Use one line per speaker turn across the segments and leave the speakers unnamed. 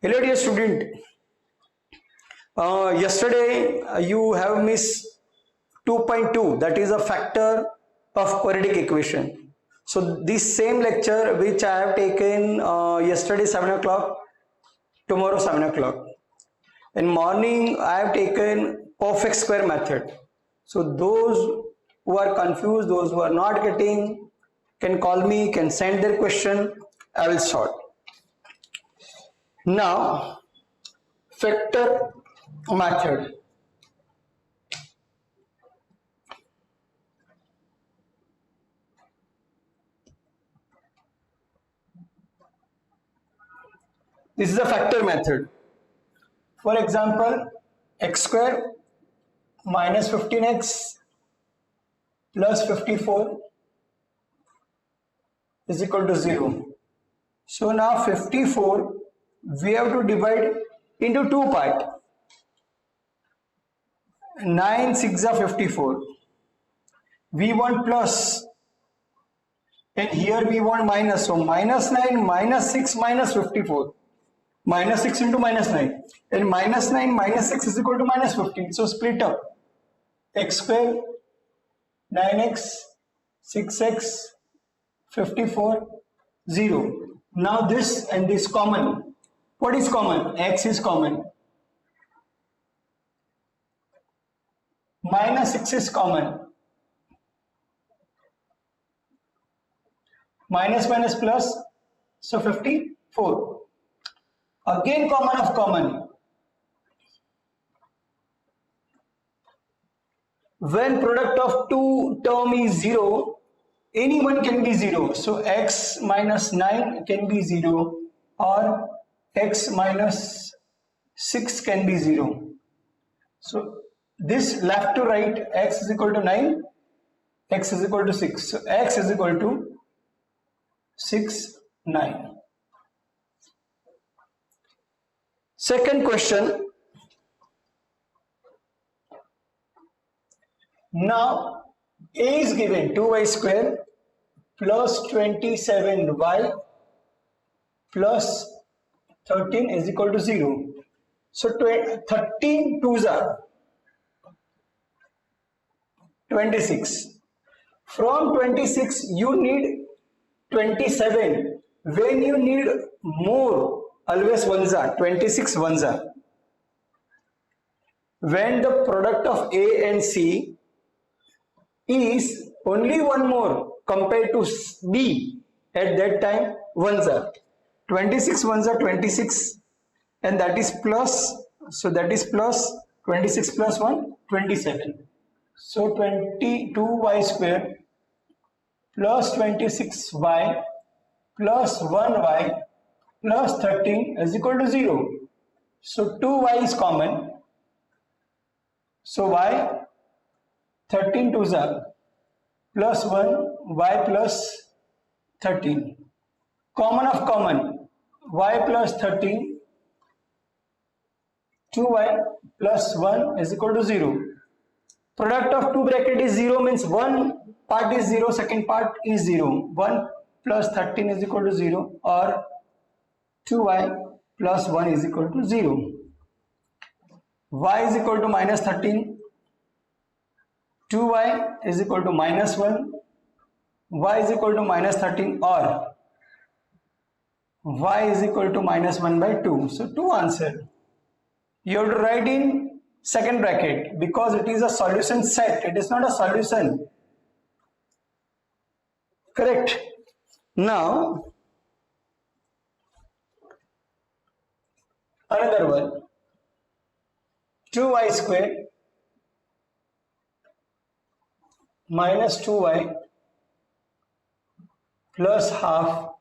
Hello dear student, yesterday you have missed 2.2, that is a factor of quadratic equation. So this same lecture which I have taken yesterday 7 o'clock, tomorrow 7 o'clock. In morning I have taken perfect square method. So those who are confused, those who are not getting, can call me, can send their question, I will solve. Now factor method. This is a factor method. For example, x square minus 15x plus 54 is equal to 0. So now 54 we have to divide into two parts. 9 6 are 54. We want plus and here we want minus. So minus 9 minus 6 minus 54. Minus 6 into minus 9. And minus 9 minus 6 is equal to minus 15. So split up. X square, 9x, 6x, 54, 0. Now this and this common. What is common? X is common. Minus 6 is common. Minus minus plus. So 54. Again common of common. When product of two term is 0, any one can be 0. So x minus 9 can be 0 or x minus 6 can be 0. So this left to right, x is equal to 9, x is equal to 6. So x is equal to 6, 9. Second question. Now a is given 2y square plus 27y plus 13 is equal to 0. So 13 twos are 26. From 26 you need 27. When you need more, always ones are 26 ones are. When the product of A and C is only one more compared to B, at that time ones are 26 ones are 26 and that is plus, so that is plus 26 plus 1 27. So 22y square plus 26y plus 1y plus 13 is equal to 0. So 2y is common. So y 13 twos are plus 1 y plus 13. Common of common, y plus 13, 2y plus 1 is equal to 0. Product of two bracket is 0 means one part is 0, second part is 0. 1 plus 13 is equal to 0 or 2y plus 1 is equal to 0. Y is equal to minus 13. 2y is equal to minus 1. Y is equal to minus 13 or y is equal to minus 1 by 2. So two answer. You have to write in second bracket because it is a solution set. It is not a solution. Correct. Now another one. 2y square minus 2y plus half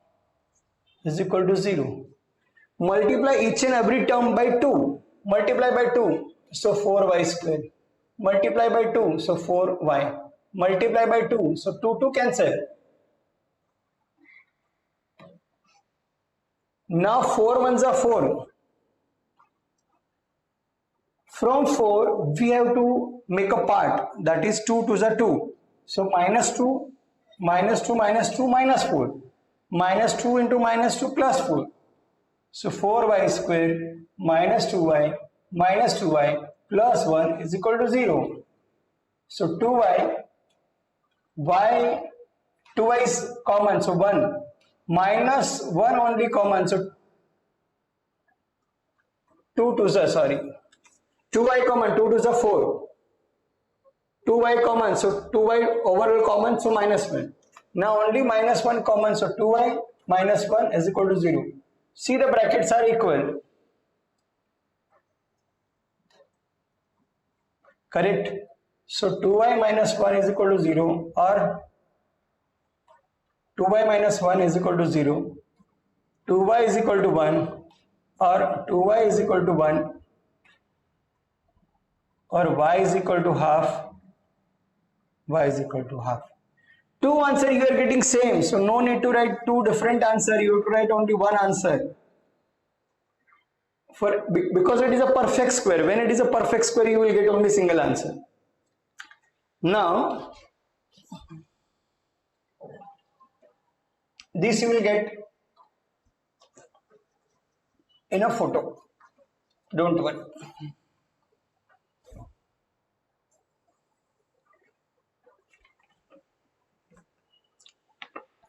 is equal to 0. Multiply each and every term by 2. Multiply by 2. So 4y square. Multiply by 2. So 4y. Multiply by 2. So 2 cancel. Now 4 ones are 4. From 4 we have to make a part, that is 2 twos are 2. So minus 2, minus 2, minus 2, minus 4. Minus 2 into minus 2 plus 4. So 4y square minus 2y plus 1 is equal to 0. So 2y 2y is common, so 1, minus 1 only common, so 2 2s are, sorry, 2y common, 2 2s are 4, 2y common, so 2y overall common, so minus 1. Now only minus 1 common, so 2y minus 1 is equal to 0. See, the brackets are equal. Correct? So 2y minus 1 is equal to 0, or 2y minus 1 is equal to 0, 2y is equal to 1, or 2y is equal to 1, or y is equal to half, y is equal to half. Two answer you are getting same, so no need to write two different answer, you have to write only one answer. Because it is a perfect square. When it is a perfect square, you will get only single answer. Now this you will get in a photo, don't worry.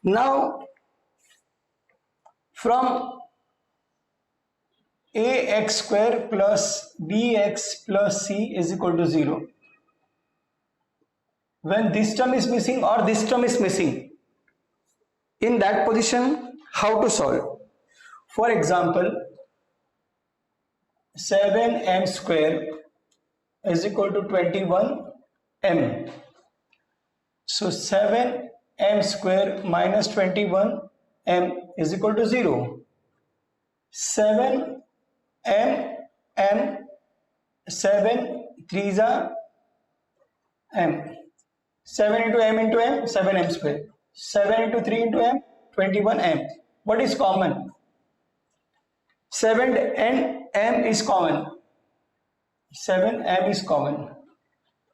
Now from ax square plus bx plus c is equal to 0, when this term is missing or this term is missing, in that position how to solve? For example, 7m square is equal to 21m. So 7m square minus 21m is equal to 0. 7m, 7 3s are m. 7 into m, 7m square. 7 into 3 into m, 21m. What is common? 7 and m is common. 7m is common.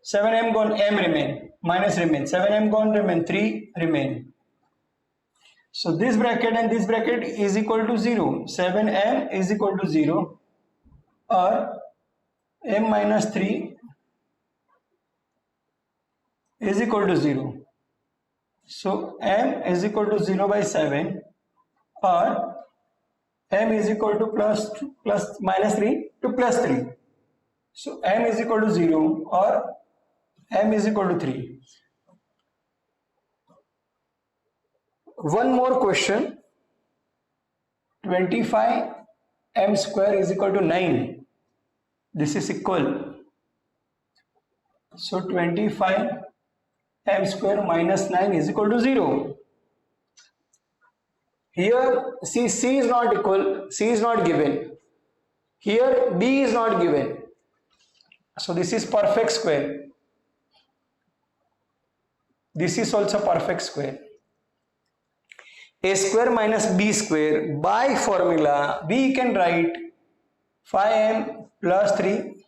7m gone, m remain, minus remain. 7m gone, remain, 3 remain. So this bracket and this bracket is equal to 0. 7m is equal to 0, or m minus 3 is equal to 0. So m is equal to 0 by 7, or m is equal to plus minus 3 to plus 3. So m is equal to 0, or m is equal to 3. One more question. 25m square is equal to 9. This is equal. So 25m square minus 9 is equal to 0. Here see, c is not equal, c is not given. Here b is not given. So this is perfect square. This is also perfect square. A square minus b square, by formula we can write 5m plus 3,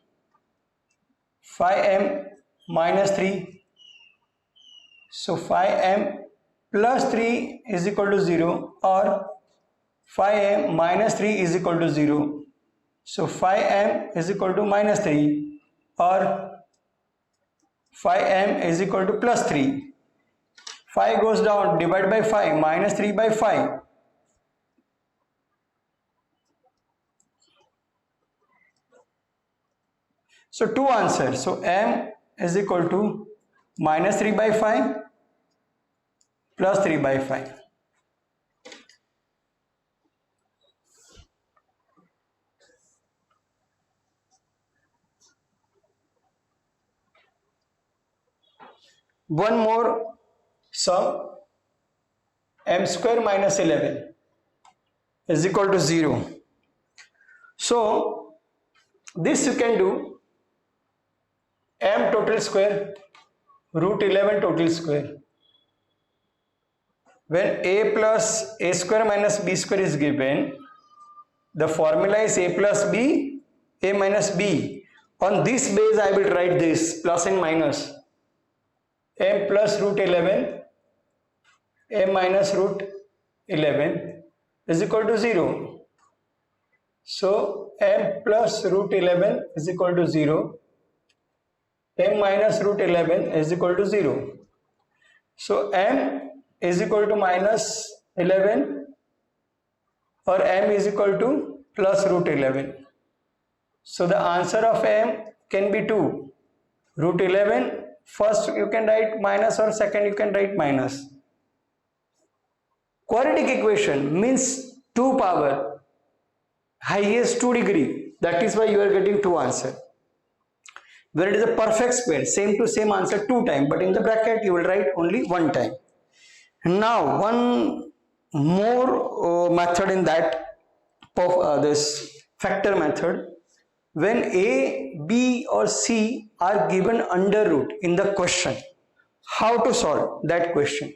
5m minus 3. So 5m plus 3 is equal to 0, or 5m minus 3 is equal to 0. So 5m is equal to minus 3, or 5m is equal to plus 3. 5 goes down, divide by 5, minus 3 by 5. So two answers. So m is equal to minus 3 by 5 plus 3 by 5. One more sum. M square minus 11 is equal to 0. So this you can do. M total square root 11 total square. When a plus a square minus b square is given, the formula is a plus b, a minus b. On this base I will write this plus and minus. M plus root 11, a minus root 11 is equal to 0. So m plus root 11 is equal to 0. M minus root 11 is equal to 0. So m is equal to minus 11 or m is equal to plus root 11. So the answer of m can be 2. Root 11, first you can write minus or second you can write minus. Quadratic equation means 2 power, highest 2 degree. That is why you are getting 2 answer. Where it is a perfect square, same to same answer 2 times, but in the bracket you will write only 1 time. Now one more method in that of this factor method. When a, b or c are given under root in the question, how to solve that question?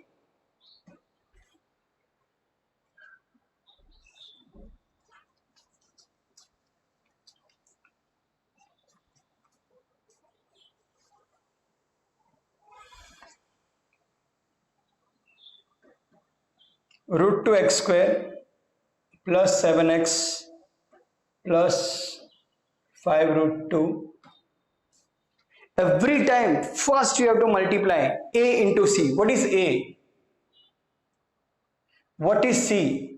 Root 2x square plus 7x plus 5 root 2. Every time first you have to multiply a into c. What is a? What is c?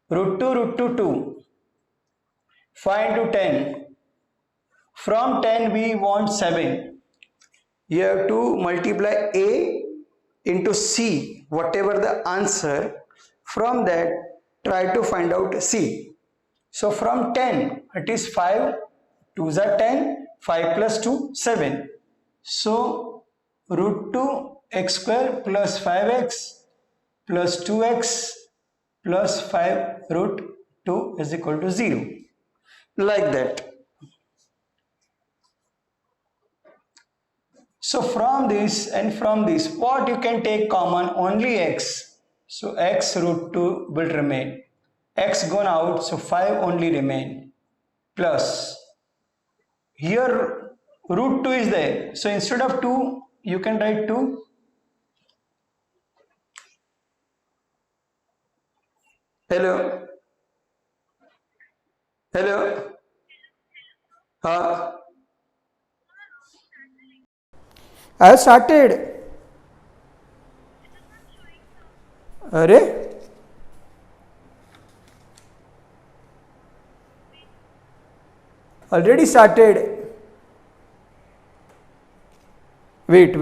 Root 2 2. 5 into 10. From 10 we want 7. You have to multiply a into c, whatever the answer. From that try to find out c. So from 10 it is 5, 2s are 10, 5 plus 2, 7. So root 2 x square plus 5x plus 2x plus 5 root 2 is equal to 0. Like that. So from this and from this, what you can take common? Only x. So x root 2 will remain. X gone out, so 5 only remain. Plus, here root 2 is there. So instead of 2, you can write 2. Hello? Hello? I have started. अरे already started. Wait.